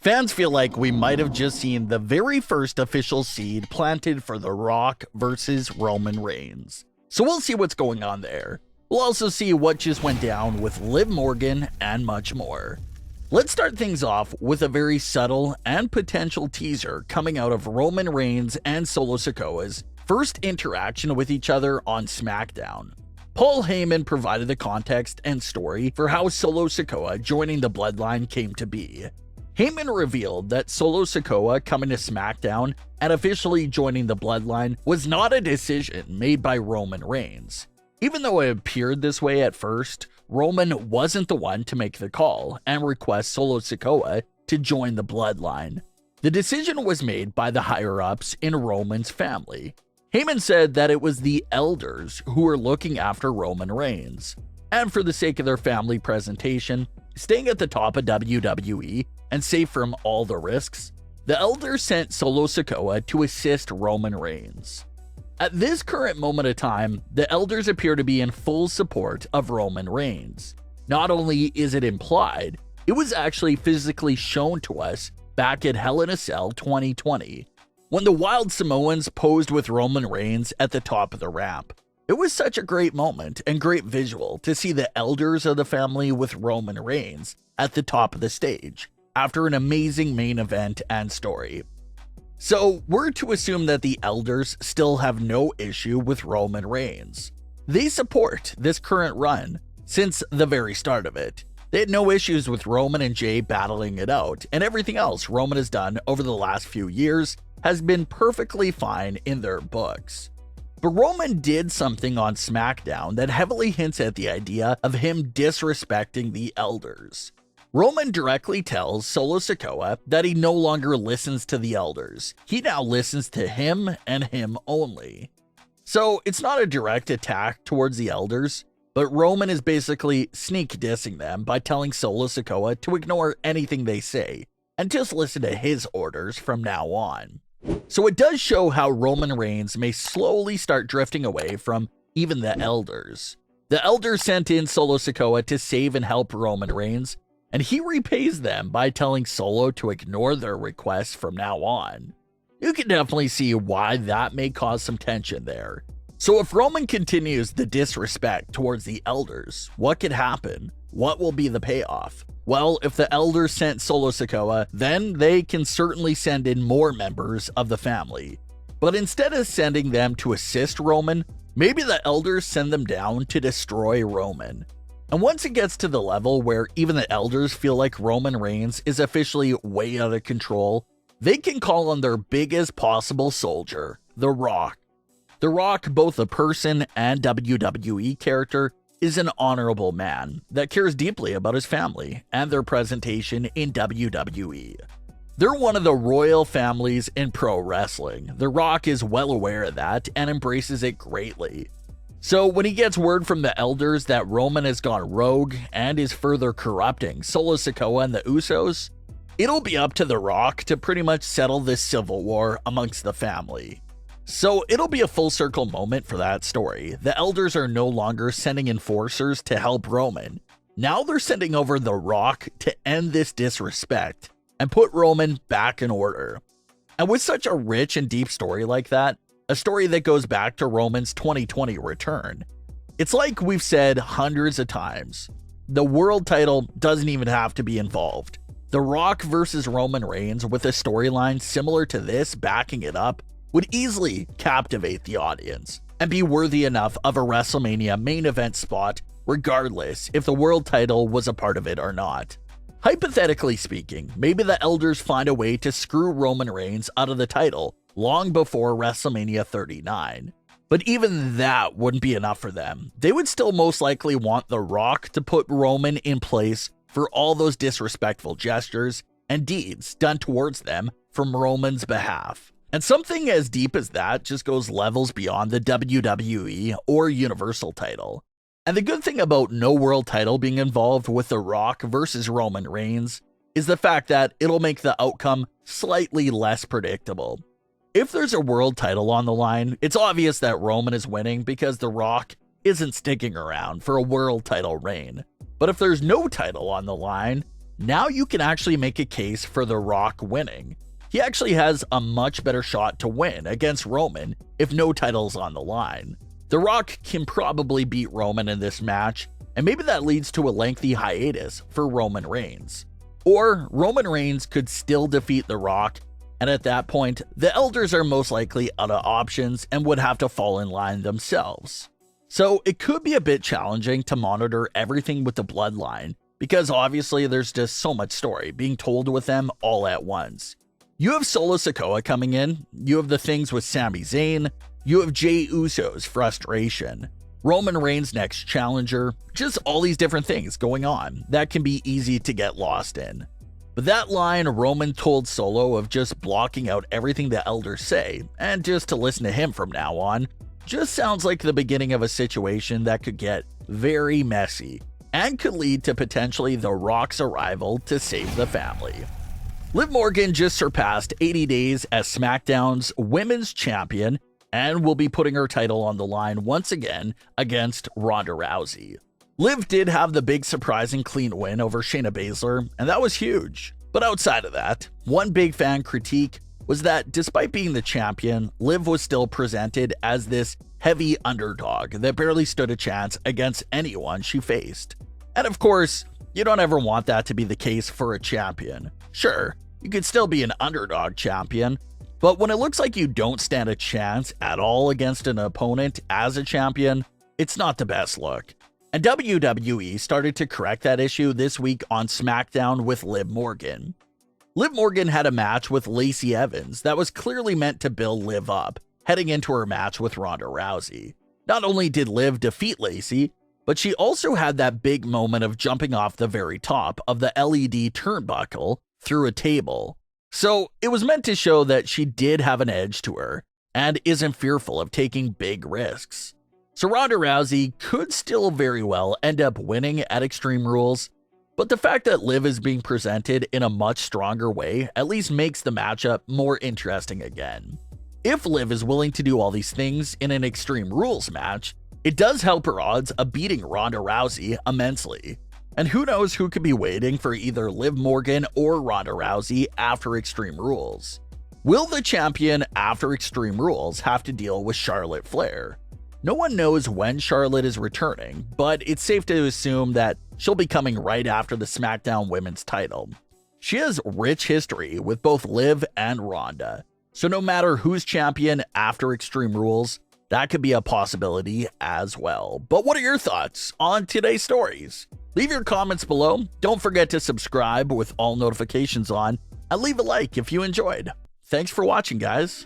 Fans feel like we might have just seen the very first official seed planted for The Rock versus Roman Reigns. So we'll see what's going on there. We'll also see what just went down with Liv Morgan and much more. Let's start things off with a very subtle and potential teaser coming out of Roman Reigns and Solo Sikoa's first interaction with each other on SmackDown. Paul Heyman provided the context and story for how Solo Sikoa joining the Bloodline came to be. Heyman revealed that Solo Sikoa coming to SmackDown and officially joining the Bloodline was not a decision made by Roman Reigns. Even though it appeared this way at first, Roman wasn't the one to make the call and request Solo Sikoa to join the Bloodline. The decision was made by the higher-ups in Roman's family. Heyman said that it was the elders who were looking after Roman Reigns, and for the sake of their family presentation, staying at the top of WWE and safe from all the risks, the elders sent Solo Sikoa to assist Roman Reigns. At this current moment of time, the elders appear to be in full support of Roman Reigns. Not only is it implied, it was actually physically shown to us back at Hell in a Cell 2020, when the Wild Samoans posed with Roman Reigns at the top of the ramp. It was such a great moment and great visual to see the elders of the family with Roman Reigns at the top of the stage, after an amazing main event and story. So we're to assume that the elders still have no issue with Roman Reigns. They support this current run since the very start of it. They had no issues with Roman and Jay battling it out, and everything else Roman has done over the last few years has been perfectly fine in their books. But Roman did something on SmackDown that heavily hints at the idea of him disrespecting the elders. Roman directly tells Solo Sikoa that he no longer listens to the elders. He now listens to him and him only. So it's not a direct attack towards the elders, but Roman is basically sneak dissing them by telling Solo Sikoa to ignore anything they say and just listen to his orders from now on. So it does show how Roman Reigns may slowly start drifting away from even the elders. The elders sent in Solo Sikoa to save and help Roman Reigns, and he repays them by telling Solo to ignore their requests from now on. You can definitely see why that may cause some tension there. So if Roman continues the disrespect towards the elders, what could happen? What will be the payoff? Well, if the elders sent Solo Sikoa, then they can certainly send in more members of the family. But instead of sending them to assist Roman, maybe the elders send them down to destroy Roman. And once it gets to the level where even the elders feel like Roman Reigns is officially way out of control, they can call on their biggest possible soldier, The Rock. The Rock, both a person and WWE character, is an honorable man that cares deeply about his family and their presentation in WWE. They're one of the royal families in pro wrestling. The Rock is well aware of that and embraces it greatly. So when he gets word from the elders that Roman has gone rogue and is further corrupting Solo Sikoa and the Usos, it'll be up to The Rock to pretty much settle this civil war amongst the family. So it'll be a full circle moment for that story. The elders are no longer sending enforcers to help Roman. Now they're sending over The Rock to end this disrespect and put Roman back in order. And with such a rich and deep story like that, a story that goes back to Roman's 2020 return, it's like we've said hundreds of times, the world title doesn't even have to be involved. The Rock versus Roman Reigns with a storyline similar to this backing it up would easily captivate the audience and be worthy enough of a WrestleMania main event spot regardless if the world title was a part of it or not. Hypothetically speaking, maybe the elders find a way to screw Roman Reigns out of the title long before WrestleMania 39. But even that wouldn't be enough for them. They would still most likely want The Rock to put Roman in place for all those disrespectful gestures and deeds done towards them from Roman's behalf. And something as deep as that just goes levels beyond the WWE or Universal title. And the good thing about no world title being involved with The Rock versus Roman Reigns is the fact that it'll make the outcome slightly less predictable. If there's a world title on the line, it's obvious that Roman is winning because The Rock isn't sticking around for a world title reign. But if there's no title on the line, now you can actually make a case for The Rock winning. He actually has a much better shot to win against Roman if no title's on the line. The Rock can probably beat Roman in this match, and maybe that leads to a lengthy hiatus for Roman Reigns. Or Roman Reigns could still defeat The Rock, and at that point, the elders are most likely out of options and would have to fall in line themselves. So it could be a bit challenging to monitor everything with the Bloodline, because obviously there's just so much story being told with them all at once. You have Solo Sikoa coming in, you have the things with Sami Zayn, you have Jey Uso's frustration, Roman Reigns' next challenger, just all these different things going on that can be easy to get lost in. But that line Roman told Solo of just blocking out everything the elders say and just to listen to him from now on just sounds like the beginning of a situation that could get very messy and could lead to potentially The Rock's arrival to save the family. Liv Morgan just surpassed 80 days as SmackDown's Women's Champion and will be putting her title on the line once again against Ronda Rousey. Liv did have the big surprising clean win over Shayna Baszler, and that was huge. But outside of that, one big fan critique was that despite being the champion, Liv was still presented as this heavy underdog that barely stood a chance against anyone she faced. And of course, you don't ever want that to be the case for a champion. Sure, you could still be an underdog champion, but when it looks like you don't stand a chance at all against an opponent as a champion, it's not the best look. And WWE started to correct that issue this week on SmackDown with Liv Morgan. Liv Morgan had a match with Lacey Evans that was clearly meant to build Liv up, heading into her match with Ronda Rousey. Not only did Liv defeat Lacey, but she also had that big moment of jumping off the very top of the LED turnbuckle through a table. So it was meant to show that she did have an edge to her and isn't fearful of taking big risks. So Ronda Rousey could still very well end up winning at Extreme Rules, but the fact that Liv is being presented in a much stronger way at least makes the matchup more interesting again. If Liv is willing to do all these things in an Extreme Rules match, it does help her odds of beating Ronda Rousey immensely. And who knows who could be waiting for either Liv Morgan or Ronda Rousey after Extreme Rules. Will the champion after Extreme Rules have to deal with Charlotte Flair? No one knows when Charlotte is returning, but it's safe to assume that she'll be coming right after the SmackDown Women's title. She has rich history with both Liv and Ronda, so no matter who's champion after Extreme Rules, that could be a possibility as well. But what are your thoughts on today's stories? Leave your comments below. Don't forget to subscribe with all notifications on, and leave a like if you enjoyed. Thanks for watching, guys.